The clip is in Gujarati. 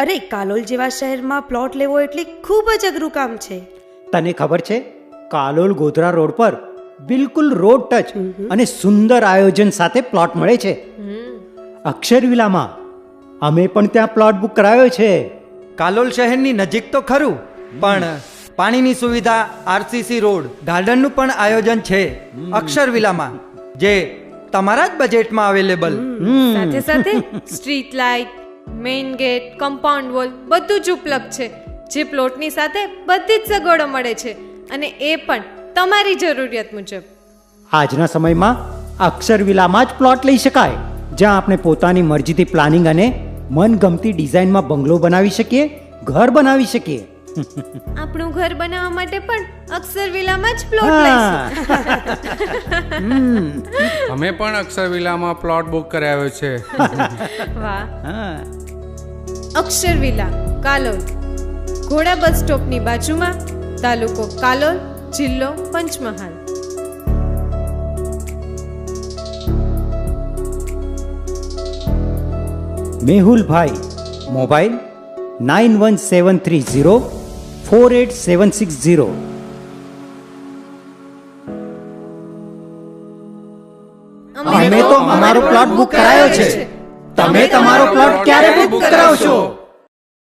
અરે કાલોલ જેવા શહેરમાં પ્લોટ લેવો એટલે ખૂબ જ અઘરું કામ છે. તને ખબર છે, કાલોલ ગોધરા રોડ પર બિલકુલ રોડ ટચ અને સુંદર આયોજન સાથે પ્લોટ મળે છે. અક્ષર વિલામાં અમે પણ ત્યાં પ્લોટ બુક કરાયો છે. કાલોલ શહેરની નજીક તો ખરું, પણ પાણીની સુવિધા, આરસીસી રોડ, ગાર્ડનનું પણ આયોજન છે અક્ષર વિલામાં, જે તમારા જ બજેટમાં અવેલેબલ. સાથે સાથે street light, main gate, compound wall બધું જ ઉપલબ્ધ છે, જે પ્લોટની સાથે બધી જ સગવડો મળે છે, અને એ પણ તમારી જરૂરિયાત મુજબ. આજના સમયમાં અક્ષર વિલામાં જ પ્લોટ લઈ શકાય, જ્યાં આપણે પોતાની મરજીથી પ્લાનિંગ અને મનગમતી ડિઝાઇનમાં બંગલો બનાવી શકીએ, ઘર બનાવી શકીએ. આપણું ઘર બનાવવા માટે પણ અક્ષર વિલામાં જ પ્લોટ લઈશું. અમે પણ અક્ષર વિલામાં પ્લોટ બુક કરાવ્યો છે. વાહ. હા. અક્ષર વિલા, કાલોલ, ઘોડા બસ સ્ટોપની બાજુમાં, તાલુકો કાલોલ, જિલ્લો પંચમહાલ. મેહુલભાઈ, મોબાઈલ 9173048760. અમે તો અમારો પ્લોટ બુક કરાયો છે. તમે તમારો પ્લોટ ક્યારે બુક કરાવશો?